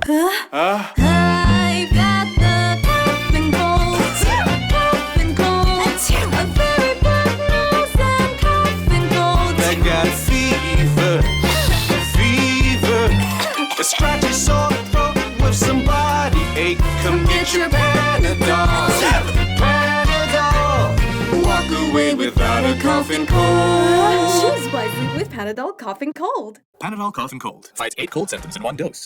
I've got the cough and cold. Cough and cold. A very bad nose and cough and cold. I got fever. A scratchy sore throat with some body ache. Come get your Panadol. Panadol. Walk away without a cough and cold. Choose wisely with Panadol Cough Cold. Panadol Cough Cold fights 8 cold symptoms in one dose.